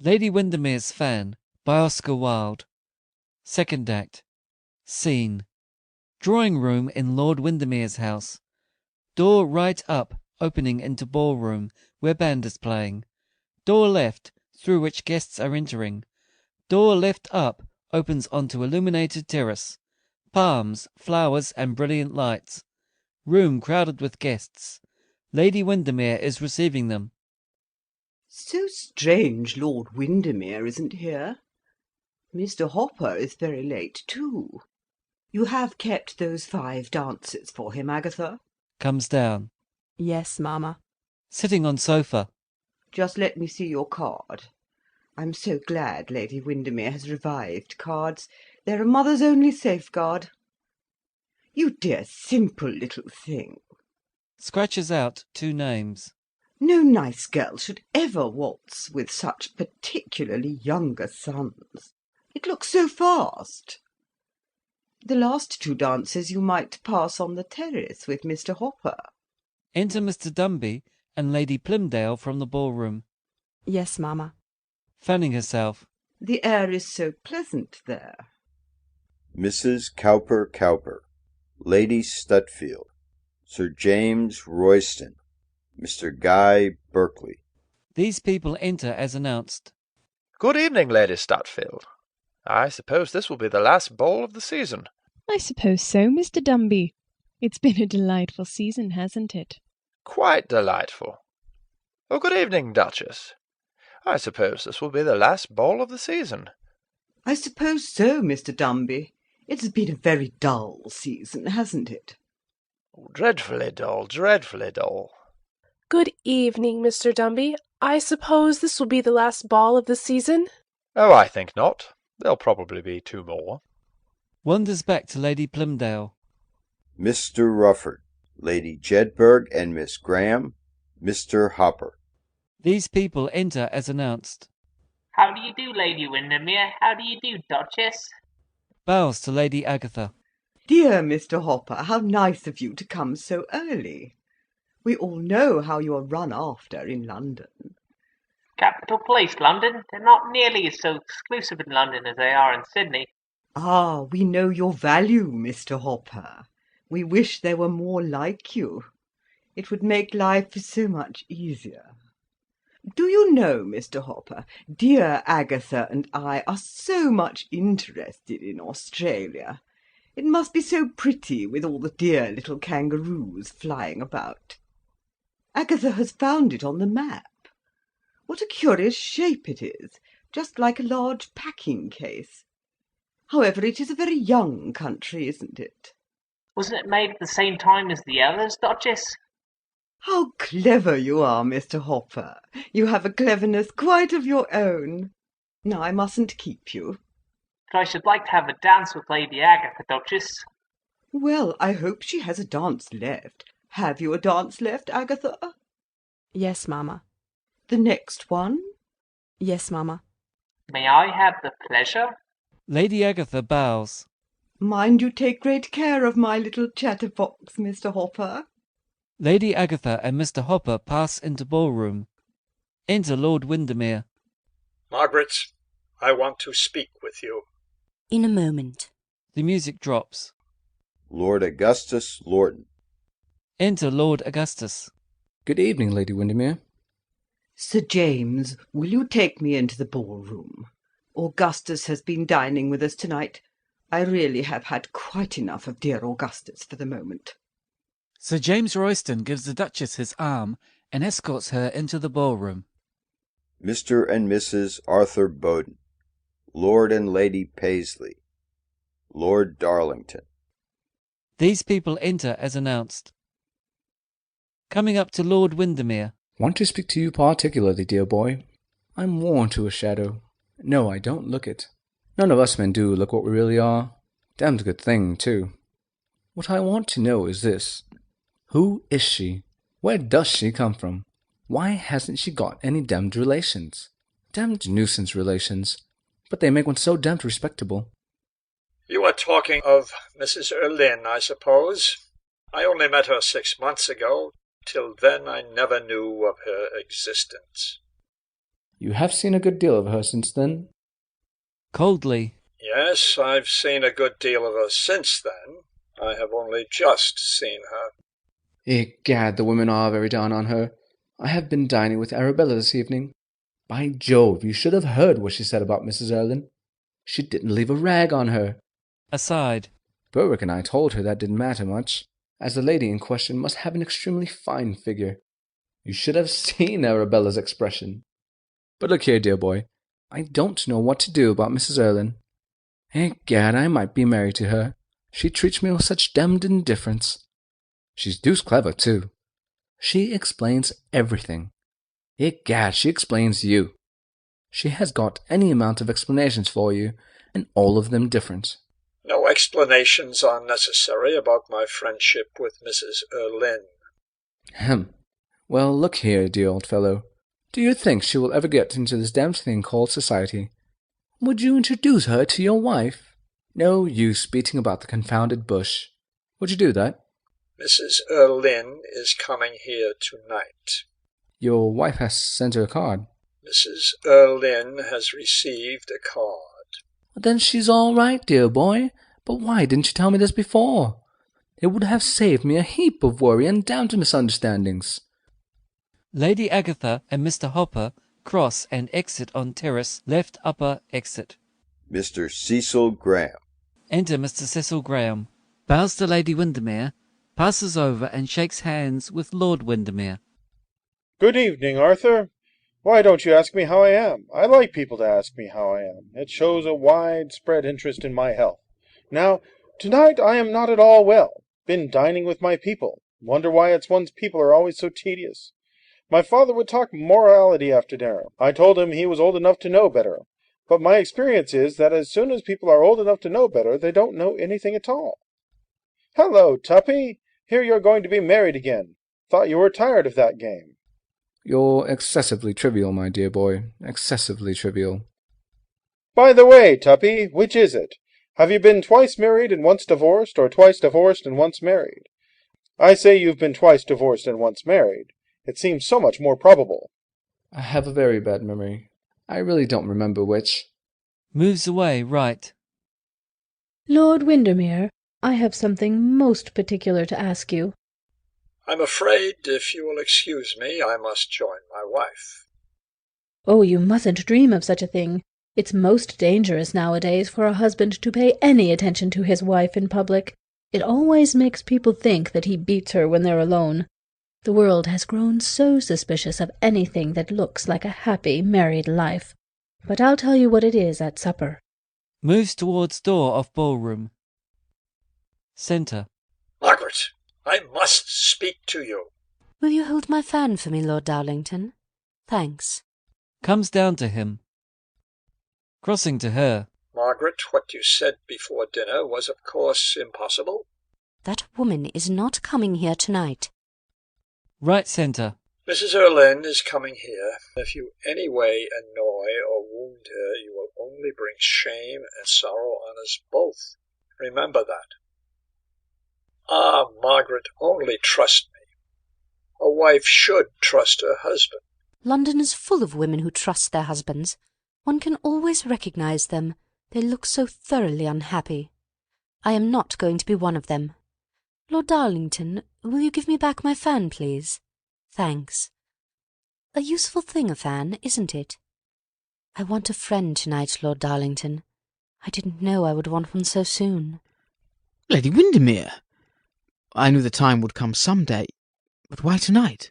Lady Windermere's Fan by Oscar Wilde. Second Act. Scene. Drawing room in Lord Windermere's house. Door right up, opening into ballroom, where band is playing. Door left, through which guests are entering. Door left up, opens onto illuminated terrace. Palms, flowers, and brilliant lights. Room crowded with guests. Lady Windermere is receiving them. So strange Lord Windermere isn't here. Mr. Hopper is very late, too. You have kept those 5 dances for him, Agatha? Comes down. Yes, Mamma. Sitting on sofa. Just let me see your card. I'm so glad Lady Windermere has revived cards. They're a mother's only safeguard. You dear simple little thing. Scratches out 2 names. No nice girl should ever waltz with such particularly younger sons. It looks so fast. The last 2 dances you might pass on the terrace with Mr. Hopper. Enter Mr. Dumby and Lady Plymdale from the ballroom. Yes, Mamma. Fanning herself. The air is so pleasant there. Mrs. Cowper Cowper, Lady Stutfield, Sir James Royston, Mr. Guy Berkeley. These people enter as announced. Good evening, Lady Stutfield. I suppose this will be the last ball of the season. I suppose so, Mr. Dumby. It's been a delightful season, hasn't it? Quite delightful. Oh, good evening, Duchess. I suppose this will be the last ball of the season. I suppose so, Mr. Dumby. It's been a very dull season, hasn't it? Oh, dreadfully dull, dreadfully dull. Good evening, Mr. Dumby. I suppose this will be the last ball of the season? Oh, I think not. There'll probably be 2 more. Wanders back to Lady Plymdale. Mr. Rufford, Lady Jedburgh and Miss Graham, Mr. Hopper. These people enter as announced. How do you do, Lady Windermere? How do you do, Duchess? Bows to Lady Agatha. Dear Mr. Hopper, how nice of you to come so early. We all know how you are run after in London. Capital place, London. They're not nearly so exclusive in London as they are in Sydney. Ah, we know your value, Mr. Hopper. We wish there were more like you. It would make life so much easier. Do you know, Mr. Hopper, dear Agatha and I are so much interested in Australia. It must be so pretty with all the dear little kangaroos flying about. Agatha has found it on the map. What a curious shape it is, just like a large packing case. However, it is a very young country, isn't it? Wasn't it made at the same time as the others, Duchess? How clever you are, Mr. Hopper. You have a cleverness quite of your own. Now, I mustn't keep you. But I should like to have a dance with Lady Agatha, Duchess. Well, I hope she has a dance left. Have you a dance left, Agatha? Yes, Mamma. The next one? Yes, Mamma. May I have the pleasure? Lady Agatha bows. Mind you take great care of my little chatterbox, Mr. Hopper. Lady Agatha and Mr. Hopper pass into ballroom. Enter Lord Windermere. Margaret, I want to speak with you. In a moment. The music drops. Lord Augustus Lorton. Enter Lord Augustus. Good evening, Lady Windermere. Sir James, will you take me into the ballroom? Augustus has been dining with us tonight. I really have had quite enough of dear Augustus for the moment. Sir James Royston gives the Duchess his arm and escorts her into the ballroom. Mr. and Mrs. Arthur Bowden, Lord and Lady Paisley, Lord Darlington. These people enter as announced. Coming up to Lord Windermere. Want to speak to you particularly, dear boy. I'm worn to a shadow. No, I don't look it. None of us men do look what we really are. Damned good thing, too. What I want to know is this. Who is she? Where does she come from? Why hasn't she got any damned relations? Damned nuisance relations. But they make one so damned respectable. You are talking of Mrs. Erlynne, I suppose. I only met her 6 months ago. Till then I never knew of her existence. You have seen a good deal of her since then? Coldly. Yes, I've seen a good deal of her since then. I have only just seen her. Egad, the women are very down on her. I have been dining with Arabella this evening. By Jove, you should have heard what she said about Mrs. Erlyn. She didn't leave a rag on her. Aside. Berwick and I told her that didn't matter much, as the lady in question must have an extremely fine figure. You should have seen Arabella's expression. But look here, dear boy, I don't know what to do about Mrs. Erlyn. Egad, I might be married to her. She treats me with such demmed indifference. She's deuced clever, too. She explains everything. Egad, she explains you. She has got any amount of explanations for you, and all of them different. No explanations are necessary about my friendship with Mrs. Erlyn. Ahem. Well, look here, dear old fellow. Do you think she will ever get into this damned thing called society? Would you introduce her to your wife? No use beating about the confounded bush. Would you do that? Mrs. Erlyn is coming here tonight. Your wife has sent her a card. Mrs. Erlyn has received a card. Then she's all right, dear boy. But why didn't you tell me this before? It would have saved me a heap of worry and down to misunderstandings. Lady Agatha and Mr. Hopper cross and exit on terrace left upper exit. Mr. Cecil Graham. Enter Mr. Cecil Graham. Bows to Lady Windermere, passes over and shakes hands with Lord Windermere. Good evening, Arthur. Why don't you ask me how I am? I like people to ask me how I am. It shows a widespread interest in my health. Now, tonight I am not at all well. Been dining with my people. Wonder why it's one's people are always so tedious. My father would talk morality after dinner. I told him he was old enough to know better. But my experience is that as soon as people are old enough to know better, they don't know anything at all. Hello, Tuppy. Hear you're going to be married again. Thought you were tired of that game. You're excessively trivial, my dear boy. Excessively trivial. By the way, Tuppy, which is it? Have you been twice married and once divorced, or twice divorced and once married? I say you've been twice divorced and once married. It seems so much more probable. I have a very bad memory. I really don't remember which. Moves away, right. Lord Windermere, I have something most particular to ask you. I'm afraid, if you will excuse me, I must join my wife. Oh, you mustn't dream of such a thing. It's most dangerous nowadays for a husband to pay any attention to his wife in public. It always makes people think that he beats her when they're alone. The world has grown so suspicious of anything that looks like a happy married life. But I'll tell you what it is at supper. Moves towards door of ballroom. Centre. Margaret, I must speak to you. Will you hold my fan for me, Lord Darlington? Thanks. Comes down to him. Crossing to her. Margaret, what you said before dinner was of course impossible. That woman is not coming here tonight. Right centre. Mrs. Erlyn is coming here. If you any way annoy or wound her, you will only bring shame and sorrow on us both. Remember that. Ah, Margaret, only trust me. A wife should trust her husband. London is full of women who trust their husbands. One can always recognize them. They look so thoroughly unhappy. I am not going to be one of them. Lord Darlington, will you give me back my fan, please? Thanks. A useful thing, a fan, isn't it? I want a friend tonight, Lord Darlington. I didn't know I would want one so soon. Lady Windermere! I knew the time would come some day, but why tonight?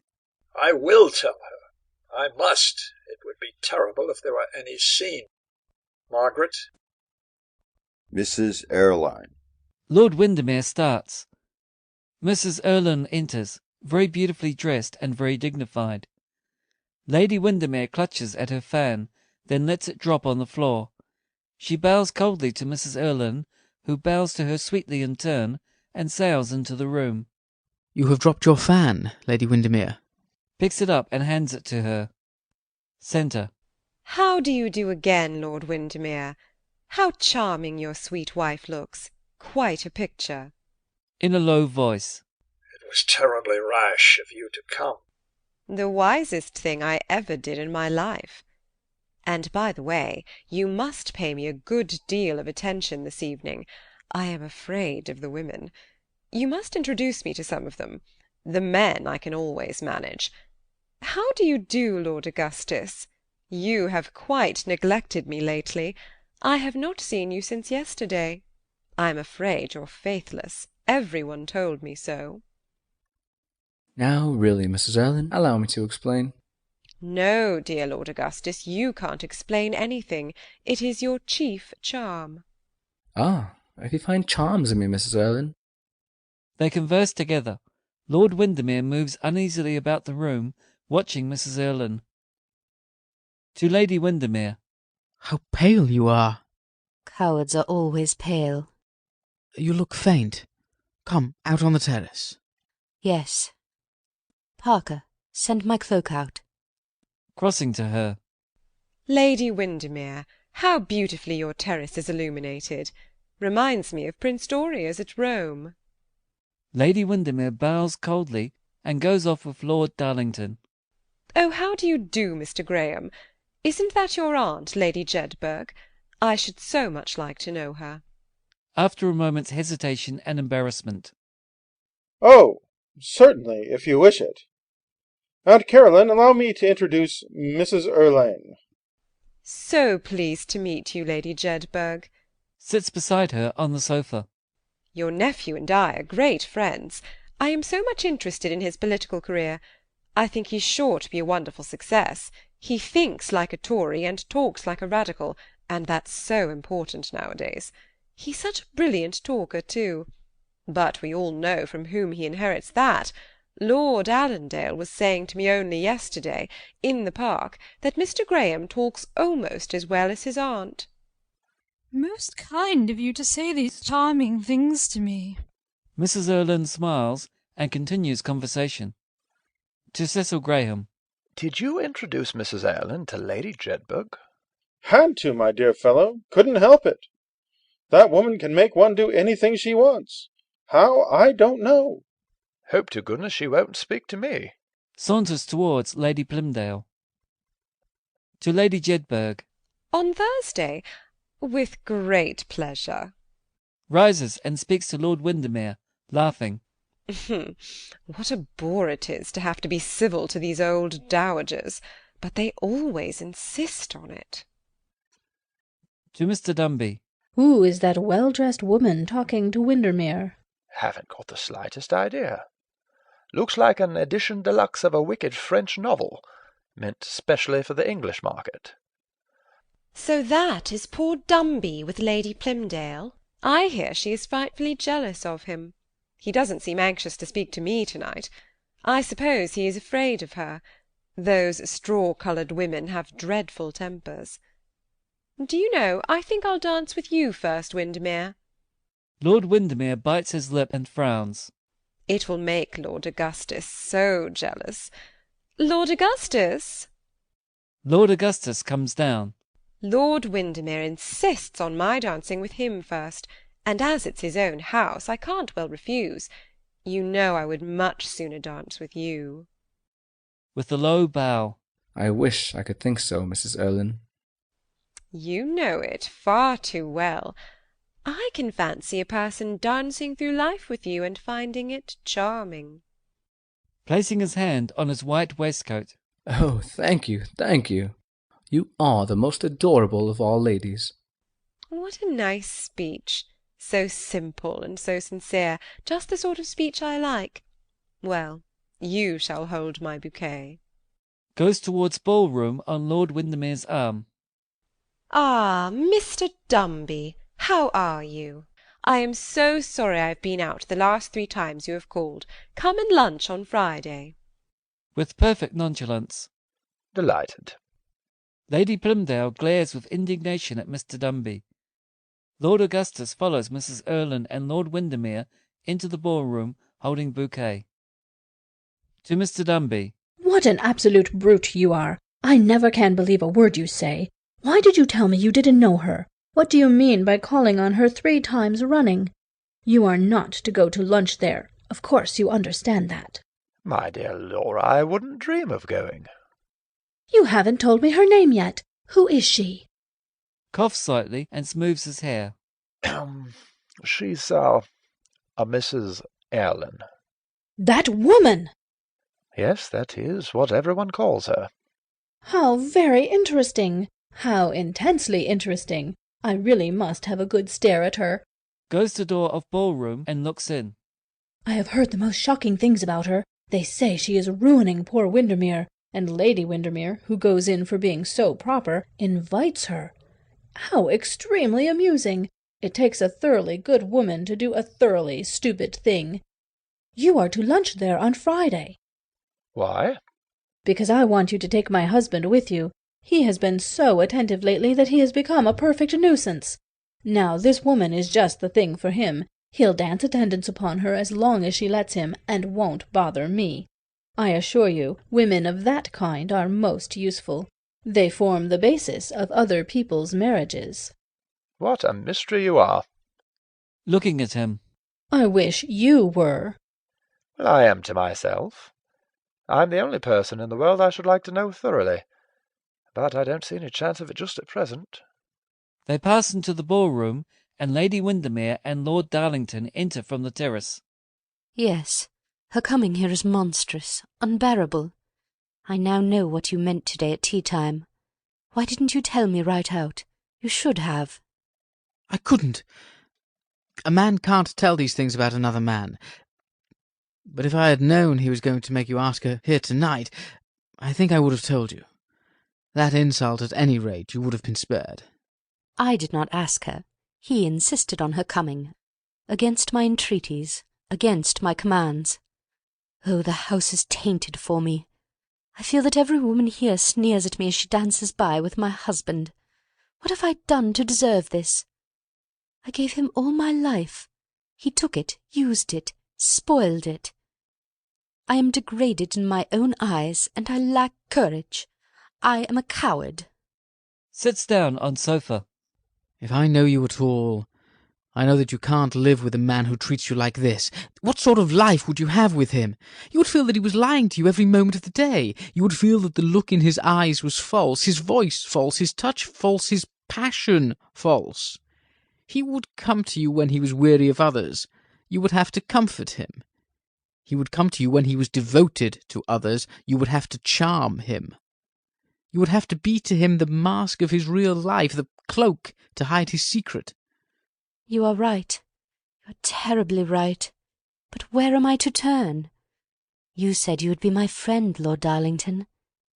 I will tell her. I must. It would be terrible if there were any scene. Margaret? Mrs. Erlyn. Lord Windermere starts. Mrs. Erlyn enters, very beautifully dressed and very dignified. Lady Windermere clutches at her fan, then lets it drop on the floor. She bows coldly to Mrs. Erlyn, who bows to her sweetly in turn, and sails into the room. You have dropped your fan, Lady Windermere. Picks it up and hands it to her. Centre. How do you do again, Lord Windermere? How charming your sweet wife looks. Quite a picture. In a low voice. It was terribly rash of you to come. The wisest thing I ever did in my life. And, by the way, you must pay me a good deal of attention this evening. I am afraid of the women. You must introduce me to some of them. The men I can always manage. How do you do, Lord Augustus? You have quite neglected me lately. I have not seen you since yesterday. I am afraid you're faithless. Every one told me so. Now, really, Mrs. Erlynne, allow me to explain. No, dear Lord Augustus, you can't explain anything. It is your chief charm. Ah, if you find charms in me, Mrs. Erlynne. They converse together. Lord Windermere moves uneasily about the room, watching Mrs. Erlynne. To Lady Windermere. How pale you are! Cowards are always pale. You look faint. Come, out on the terrace. Yes. Parker, send my cloak out. Crossing to her. Lady Windermere, how beautifully your terrace is illuminated. Reminds me of Prince Doria's at Rome. Lady Windermere bows coldly and goes off with Lord Darlington. Oh, how do you do, Mr. Graham? Isn't that your aunt, Lady Jedburgh? I should so much like to know her. After a moment's hesitation and embarrassment. Oh, certainly, if you wish it. Aunt Caroline, allow me to introduce Mrs. Erlynne. So pleased to meet you, Lady Jedburgh. Sits beside her on the sofa. Your nephew and I are great friends. I am so much interested in his political career. I think he's sure to be a wonderful success. He thinks like a Tory and talks like a Radical, and that's so important nowadays. He's such a brilliant talker, too. But we all know from whom he inherits that. Lord Allendale was saying to me only yesterday, in the park, that Mr. Graham talks almost as well as his aunt. Most kind of you to say these charming things to me. Mrs. Erlynne smiles and continues conversation. To Cecil Graham. Did you introduce Mrs. Erlynne to Lady Jedburgh? Had to, my dear fellow. Couldn't help it. That woman can make one do anything she wants. How, I don't know. Hope to goodness she won't speak to me. Saunters towards Lady Plymdale. To Lady Jedburgh. On Thursday? With great pleasure. Rises and speaks to Lord Windermere, laughing. What a bore it is to have to be civil to these old dowagers, but they always insist on it. To Mr. Dumby. Who is that well-dressed woman talking to Windermere? Haven't got the slightest idea. Looks like an edition deluxe of a wicked French novel, meant specially for the English market. So that is poor Dumby with Lady Plymdale. I hear she is frightfully jealous of him. He doesn't seem anxious to speak to me to-night. I suppose he is afraid of her. Those straw-coloured women have dreadful tempers. Do you know, I think I'll dance with you first, Windermere. Lord Windermere bites his lip and frowns. It will make Lord Augustus so jealous. Lord Augustus! Lord Augustus comes down. Lord Windermere insists on my dancing with him first, and as it's his own house, I can't well refuse. You know I would much sooner dance with you. With a low bow. I wish I could think so, Mrs. Erlynne. You know it far too well. I can fancy a person dancing through life with you and finding it charming. Placing his hand on his white waistcoat. Oh, thank you, thank you. You are the most adorable of all ladies. What a nice speech. So simple and so sincere, just the sort of speech I like. Well, you shall hold my bouquet. Goes towards ballroom on Lord Windermere's arm. Ah, Mr. Dumby, how are you? I am so sorry I have been out the last 3 times you have called. Come and lunch on Friday. With perfect nonchalance. Delighted. Lady Plymdale glares with indignation at Mr. Dumby. Lord Augustus follows Mrs. Erlynne and Lord Windermere into the ballroom, holding bouquet. To Mr. Dumby. What an absolute brute you are! I never can believe a word you say. Why did you tell me you didn't know her? What do you mean by calling on her 3 times running? You are not to go to lunch there. Of course you understand that. My dear Laura, I wouldn't dream of going. You haven't told me her name yet. Who is she? Coughs slightly and smooths his hair. She's a Mrs. Erlyn. That woman! Yes, that is what everyone calls her. How very interesting! How intensely interesting! I really must have a good stare at her. Goes to door of ballroom and looks in. I have heard the most shocking things about her. They say she is ruining poor Windermere, and Lady Windermere, who goes in for being so proper, invites her. How extremely amusing! It takes a thoroughly good woman to do a thoroughly stupid thing. You are to lunch there on Friday. Why? Because I want you to take my husband with you. He has been so attentive lately that he has become a perfect nuisance. Now this woman is just the thing for him. He'll dance attendance upon her as long as she lets him, and won't bother me. I assure you, women of that kind are most useful. They form the basis of other people's marriages. What a mystery you are. Looking at him. I wish you were. Well, I am to myself. I'm the only person in the world I should like to know thoroughly, but I don't see any chance of it just at present. They pass into the ballroom, and Lady Windermere and Lord Darlington enter from the terrace. Yes, her coming here is monstrous, unbearable. I now know what you meant today at tea-time. Why didn't you tell me right out? You should have. I couldn't. A man can't tell these things about another man. But if I had known he was going to make you ask her here tonight, I think I would have told you. That insult, at any rate, you would have been spared. I did not ask her. He insisted on her coming. Against my entreaties, against my commands. Oh, the house is tainted for me. I feel that every woman here sneers at me as she dances by with my husband. What have I done to deserve this? I gave him all my life. He took it, used it, spoiled it. I am degraded in my own eyes, and I lack courage. I am a coward. Sits down on sofa. If I know you at all, I know that you can't live with a man who treats you like this. What sort of life would you have with him? You would feel that he was lying to you every moment of the day. You would feel that the look in his eyes was false, his voice false, his touch false, his passion false. He would come to you when he was weary of others. You would have to comfort him. He would come to you when he was devoted to others. You would have to charm him. You would have to be to him the mask of his real life, the cloak to hide his secret. You are right. You are terribly right. But where am I to turn? You said you would be my friend, Lord Darlington.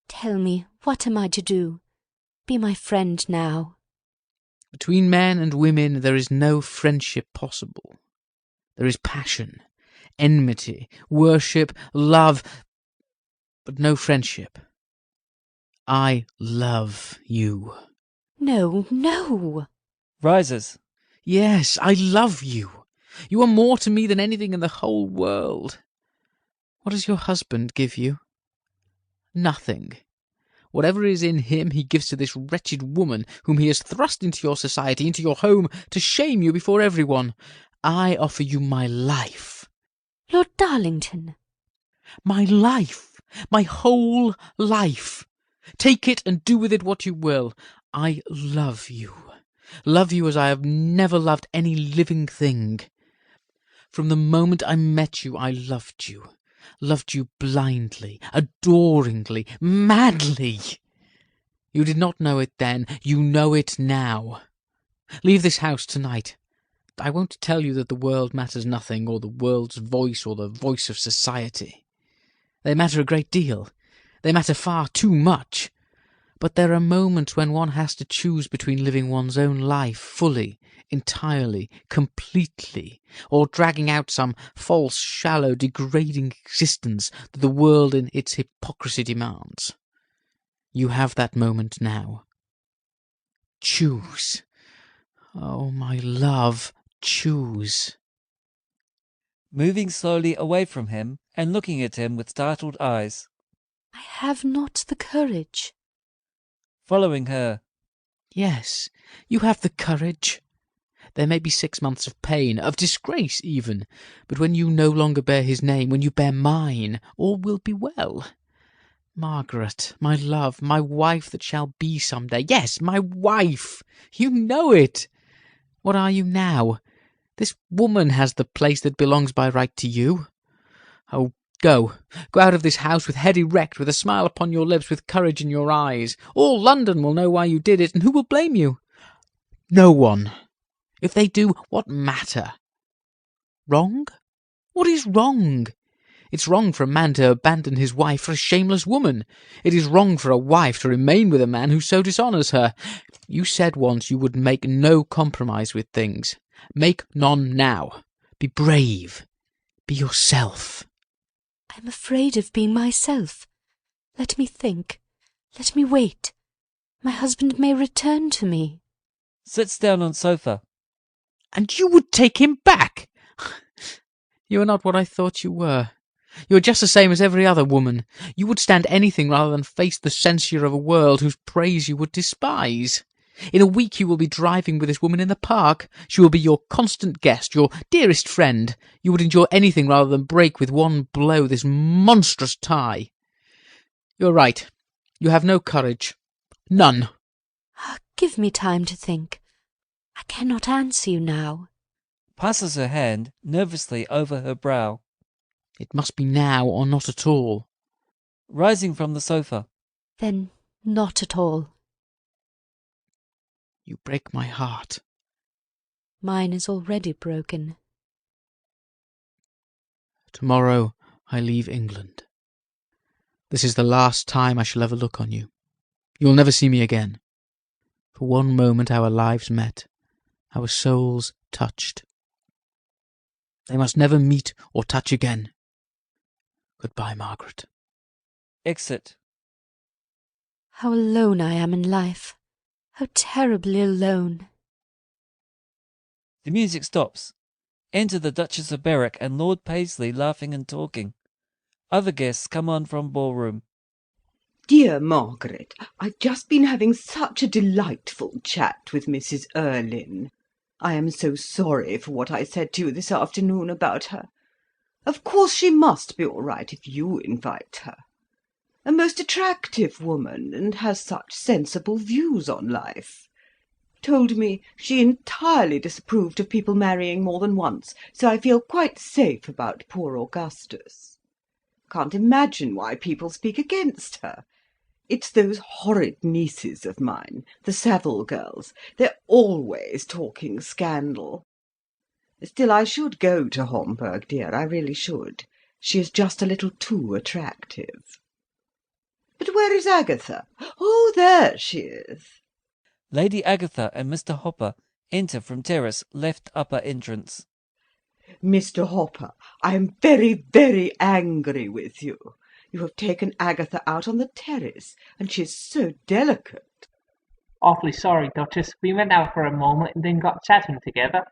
Tell me, what am I to do? Be my friend now. Between men and women there is no friendship possible. There is passion, enmity, worship, love, but no friendship. I love you. No, no. Rises. Yes, I love you. You are more to me than anything in the whole world. What does your husband give you? Nothing. Whatever is in him he gives to this wretched woman whom he has thrust into your society, into your home, to shame you before everyone. I offer you my life. Lord Darlington. My life. My whole life. Take it and do with it what you will. I love you. Love you as I have never loved any living thing. From the moment I met you, I loved you. Loved you blindly, adoringly, madly. You did not know it then. You know it now. Leave this house tonight. I won't tell you that the world matters nothing, or the world's voice, or the voice of society. They matter a great deal. They matter far too much. But there are moments when one has to choose between living one's own life fully, entirely, completely, or dragging out some false, shallow, degrading existence that the world in its hypocrisy demands. You have that moment now. Choose. Oh, my love, choose. Moving slowly away from him and looking at him with startled eyes. I have not the courage. Following her. Yes, you have the courage. There may be 6 months of pain, of disgrace even, but when you no longer bear his name, when you bear mine, all will be well. Margaret, my love, my wife that shall be some day. Yes, my wife! You know it! What are you now? This woman has the place that belongs by right to you. Oh, go out of this house with head erect, with a smile upon your lips, with courage in your eyes. All London will know why you did it, and who will blame you? No one. If they do, what matter? Wrong? What is wrong? It's wrong for a man to abandon his wife for a shameless woman. It is wrong for a wife to remain with a man who so dishonours her. You said once you would make no compromise with things. Make none now. Be brave. Be yourself. I'm afraid of being myself. Let me think. Let me wait. My husband may return to me. Sits down on sofa. And you would take him back? You are not what I thought you were. You are just the same as every other woman. You would stand anything rather than face the censure of a world whose praise you would despise. In a week you will be driving with this woman in the park. She will be your constant guest, your dearest friend. You would endure anything rather than break with one blow this monstrous tie. You are right. You have no courage. None. Give me time to think. I cannot answer you now. Passes her hand nervously over her brow. It must be now or not at all. Rising from the sofa. Then not at all. You break my heart. Mine is already broken. Tomorrow I leave England. This is the last time I shall ever look on you. You will never see me again. For one moment our lives met, our souls touched. They must never meet or touch again. Goodbye, Margaret. Exit. How alone I am in life. How terribly alone. The music stops. Enter the Duchess of Berwick and Lord Paisley laughing and talking. Other guests come on from ballroom. Dear Margaret, I've just been having such a delightful chat with Mrs. Erlynne. I am so sorry for what I said to you this afternoon about her. Of course she must be all right if you invite her. A most attractive woman, and has such sensible views on life. Told me she entirely disapproved of people marrying more than once, so I feel quite safe about poor Augustus. Can't imagine why people speak against her. It's those horrid nieces of mine, the Saville girls. They're always talking scandal. Still, I should go to Homburg, dear, I really should. She is just a little too attractive. But where is Agatha? Oh, there she is. Lady Agatha and Mr. Hopper enter from terrace left upper entrance. Mr. Hopper, I am very, very angry with you. You have taken Agatha out on the terrace, and she is so delicate. Awfully sorry, Duchess. We went out for a moment and then got chatting together.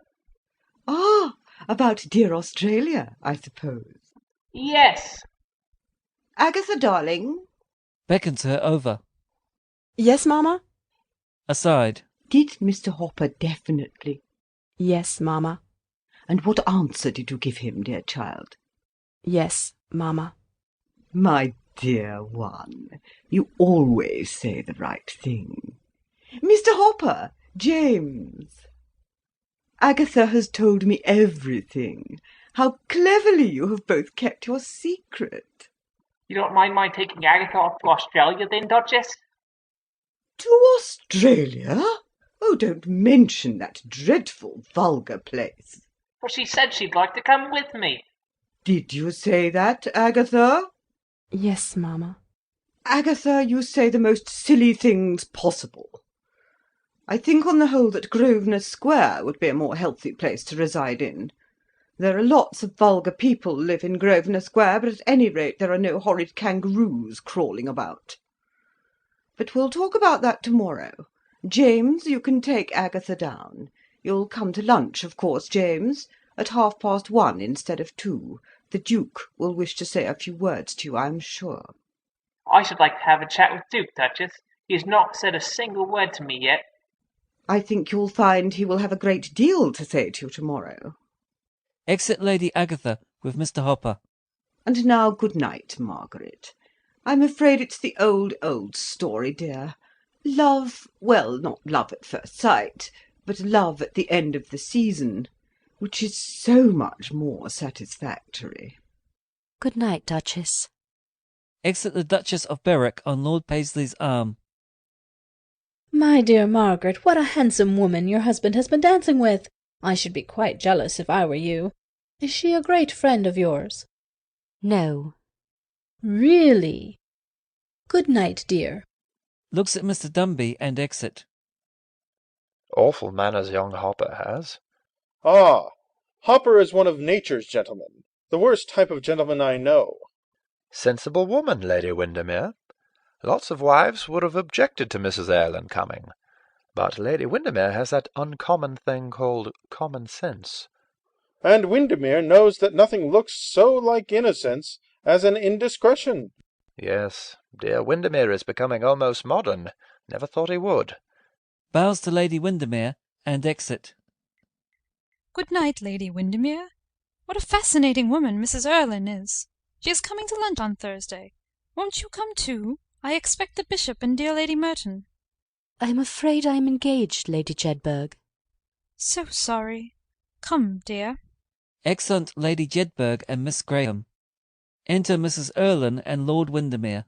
Ah, about dear Australia, I suppose. Yes. Agatha, darling. Beckons her over. Yes, Mamma? Aside. Did Mr. Hopper definitely? Yes, Mamma. And what answer did you give him, dear child? Yes, Mamma. My dear one, you always say the right thing. Mr. Hopper, James. Agatha has told me everything. How cleverly you have both kept your secret. You don't mind my taking Agatha off to Australia then, Duchess? To Australia? Oh, don't mention that dreadful, vulgar place. But she said she'd like to come with me. Did you say that, Agatha? Yes, Mamma. Agatha, you say the most silly things possible. I think on the whole that Grosvenor Square would be a more healthy place to reside in. There are lots of vulgar people live in Grosvenor Square, but at any rate there are no horrid kangaroos crawling about. But we'll talk about that tomorrow. James, you can take Agatha down. You'll come to lunch, of course, James, at 1:30 instead of 2. The Duke will wish to say a few words to you, I'm sure. I should like to have a chat with Duke, Duchess. He has not said a single word to me yet. I think you'll find he will have a great deal to say to you tomorrow. Exit Lady Agatha with Mr. Hopper. And now good night, Margaret. I'm afraid it's the old story, dear. Love, well, not love at first sight, but love at the end of the season, which is so much more satisfactory. Good night, Duchess. Exit the Duchess of Berwick on Lord Paisley's arm. My dear Margaret, what a handsome woman your husband has been dancing with! I should be quite jealous if I were you. Is she a great friend of yours? No. Really? Good night, dear. Looks at Mr. Dumby and exit. Awful manners young Hopper has. Ah, Hopper is one of nature's gentlemen, the worst type of gentleman I know. Sensible woman, Lady Windermere. Lots of wives would have objected to Mrs. Erlynne coming, but Lady Windermere has that uncommon thing called common sense. And Windermere knows that nothing looks so like innocence as an indiscretion. Yes, dear Windermere is becoming almost modern. Never thought he would. Bows to Lady Windermere and exit. Good night, Lady Windermere. What a fascinating woman Mrs. Erlynne is. She is coming to lunch on Thursday. Won't you come too? I expect the Bishop and dear Lady Merton. I am afraid I am engaged, Lady Jedburgh. So sorry. Come, dear. Exeunt Lady Jedburgh and Miss Graham. Enter Mrs. Erlynne and Lord Windermere.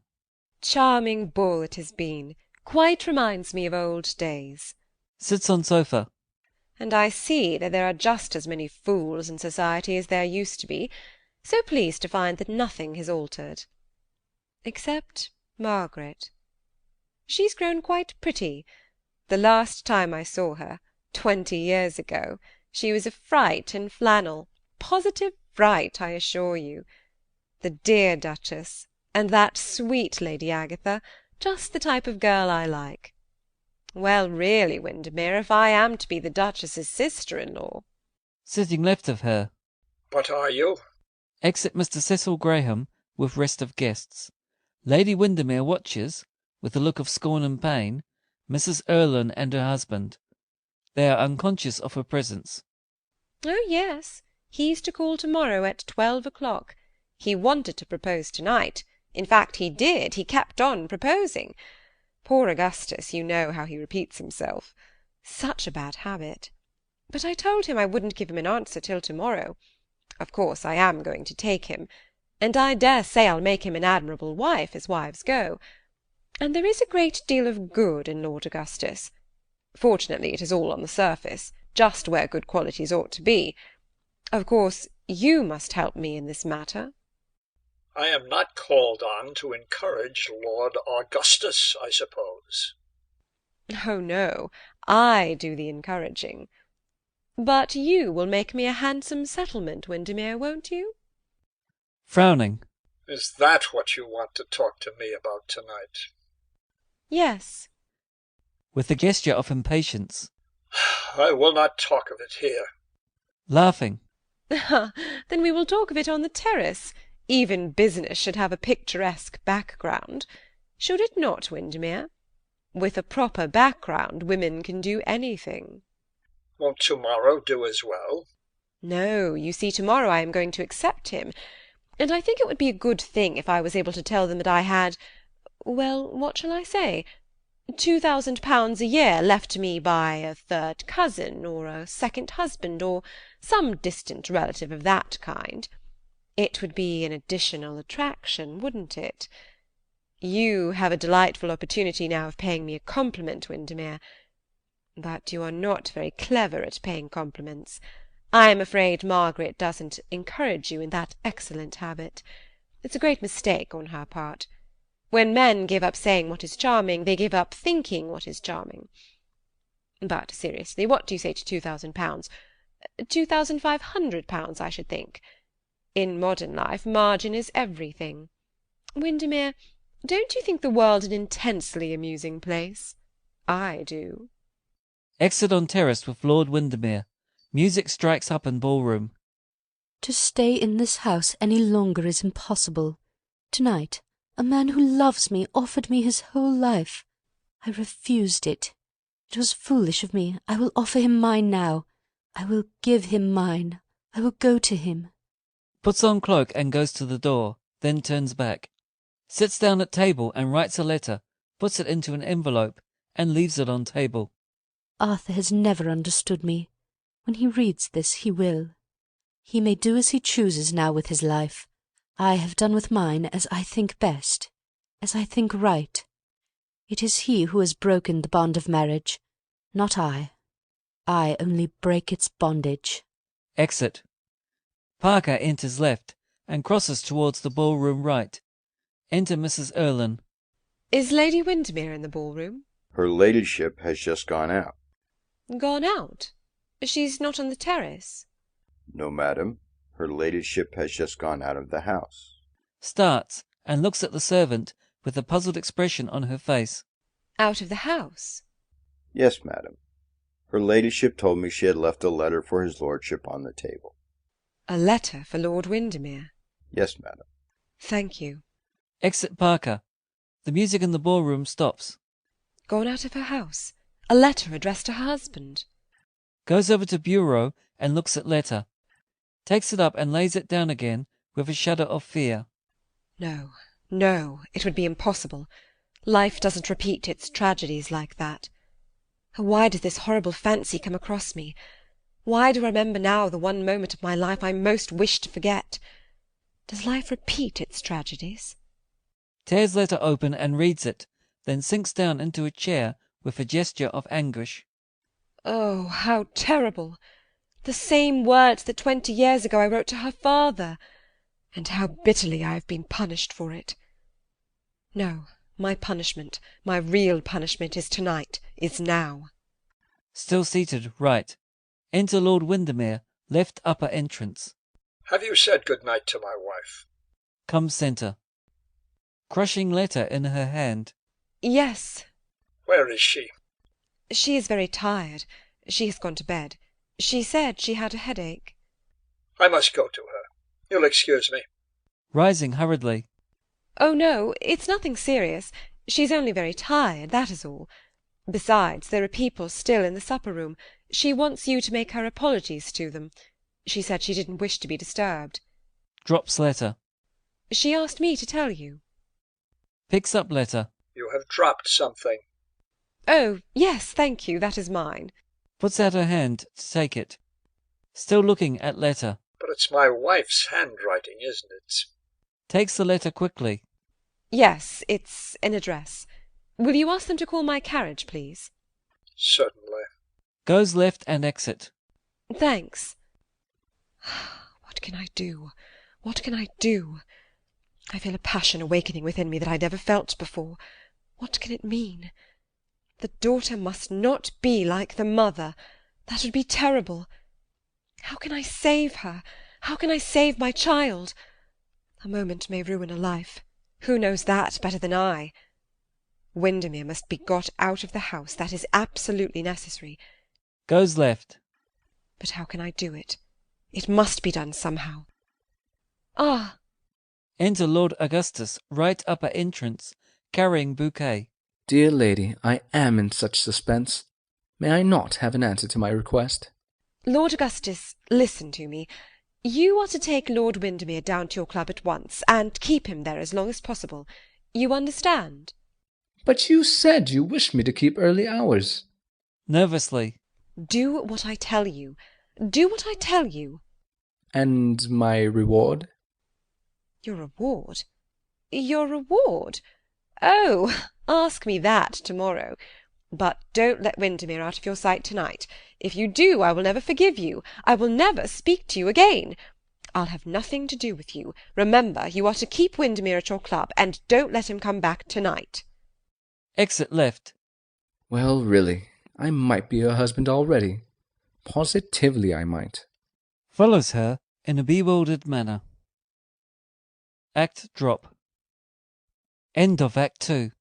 Charming ball it has been. Quite reminds me of old days. Sits on sofa. And I see that there are just as many fools in society as there used to be, so pleased to find that nothing has altered. Except Margaret. She's grown quite pretty. The last time I saw her, 20 years ago, she was a fright in flannel, positive fright, I assure you. The dear Duchess, and that sweet Lady Agatha, just the type of girl I like. Well, really, Windermere, if I am to be the Duchess's sister-in-law. Sitting left of her. But are you? Exit Mr. Cecil Graham with rest of guests. Lady Windermere watches, with a look of scorn and pain, Mrs. Erlynne and her husband. They are unconscious of her presence. Oh, yes. He's to call to-morrow at 12 o'clock. He wanted to propose to-night. In fact, he did. He kept on proposing. Poor Augustus, you know how he repeats himself. Such a bad habit. But I told him I wouldn't give him an answer till to-morrow. Of course I am going to take him, and I dare say I'll make him an admirable wife, as wives go. And there is a great deal of good in Lord Augustus. Fortunately it is all on the surface, just where good qualities ought to be. Of course you must help me in this matter. I am not called on to encourage Lord Augustus, I suppose. Oh, no, I do the encouraging. But you will make me a handsome settlement, Windermere, won't you? Frowning. Is that what you want to talk to me about tonight? Yes. With a gesture of impatience. I will not talk of it here. Laughing. Then we will talk of it on the terrace. Even business should have a picturesque background. Should it not, Windermere? With a proper background, women can do anything. Won't to-morrow do as well? No, you see, to-morrow I am going to accept him, and I think it would be a good thing if I was able to tell them that I had, well, what shall I say, £2,000 a year left to me by a third cousin, or a second husband, or some distant relative of that kind. It would be an additional attraction, wouldn't it? You have a delightful opportunity now of paying me a compliment, Windermere. But you are not very clever at paying compliments. I am afraid Margaret doesn't encourage you in that excellent habit. It's a great mistake on her part. When men give up saying what is charming, they give up thinking what is charming. But seriously, what do you say to £2,000? £2,500, I should think. In modern life, margin is everything. Windermere, don't you think the world an intensely amusing place? I do. Exit on terrace with Lord Windermere. Music strikes up in ballroom. To stay in this house any longer is impossible. Tonight, a man who loves me offered me his whole life. I refused it. It was foolish of me. I will offer him mine now. I will give him mine. I will go to him. Puts on cloak and goes to the door, then turns back. Sits down at table and writes a letter, puts it into an envelope, and leaves it on table. Arthur has never understood me. When he reads this, he will. He may do as he chooses now with his life. I have done with mine as I think best, as I think right. It is he who has broken the bond of marriage, not I. I only break its bondage. Exit. Parker enters left and crosses towards the ballroom right. Enter Mrs. Erlynne. Is Lady Windermere in the ballroom? Her ladyship has just gone out. Gone out? She's not on the terrace? No, madam. Her ladyship has just gone out of the house. Starts and looks at the servant with a puzzled expression on her face. Out of the house? Yes, madam. Her ladyship told me she had left a letter for his lordship on the table. A letter for Lord Windermere? Yes, madam. Thank you. Exit Parker. The music in the ballroom stops. Gone out of her house? A letter addressed to her husband? Goes over to bureau and looks at letter. Takes it up and lays it down again with a shudder of fear. No, no, it would be impossible. Life doesn't repeat its tragedies like that. Why does this horrible fancy come across me? Why do I remember now the one moment of my life I most wished to forget? Does life repeat its tragedies? Tears letter open and reads it, then sinks down into a chair with a gesture of anguish. Oh, how terrible! The same words that 20 years ago I wrote to her father, and how bitterly I have been punished for it. No, my punishment, my real punishment, is tonight, is now. Still seated, right. Enter Lord Windermere, left upper entrance. Have you said good night to my wife? Comes centre. Crushing letter in her hand. Yes. Where is she? She is very tired. She has gone to bed. She said she had a headache. I must go to her. You'll excuse me. Rising hurriedly. Oh, no, it's nothing serious. She's only very tired, that is all. Besides, there are people still in the supper-room. She wants you to make her apologies to them. She said she didn't wish to be disturbed. Drops letter. She asked me to tell you. Picks up letter. You have dropped something. Oh, yes, thank you, that is mine. Puts out her hand to take it. Still looking at letter. But it's my wife's handwriting, isn't it? Takes the letter quickly. Yes, it's an address. Will you ask them to call my carriage, please? Certainly. Goes left and exit. Thanks. What can I do? What can I do? I feel a passion awakening within me that I never felt before. What can it mean? The daughter must not be like the mother. That would be terrible. How can I save her? How can I save my child? A moment may ruin a life. Who knows that better than I? Windermere must be got out of the house. That is absolutely necessary. Goes left. But how can I do it? It must be done somehow. Ah! Enter Lord Augustus, right upper entrance, carrying bouquet. Dear lady, I am in such suspense. May I not have an answer to my request? Lord Augustus, listen to me. You are to take Lord Windermere down to your club at once, and keep him there as long as possible. You understand? But you said you wished me to keep early hours. Nervously. Do what I tell you. Do what I tell you. And my reward? Your reward? Your reward? Oh, ask me that tomorrow. But don't let Windermere out of your sight tonight. If you do, I will never forgive you. I will never speak to you again. I'll have nothing to do with you. Remember, you are to keep Windermere at your club, and don't let him come back tonight. Exit left. Well, really, I might be her husband already. Positively I might. Follows her in a bewildered manner. Act drop. End of Act 2.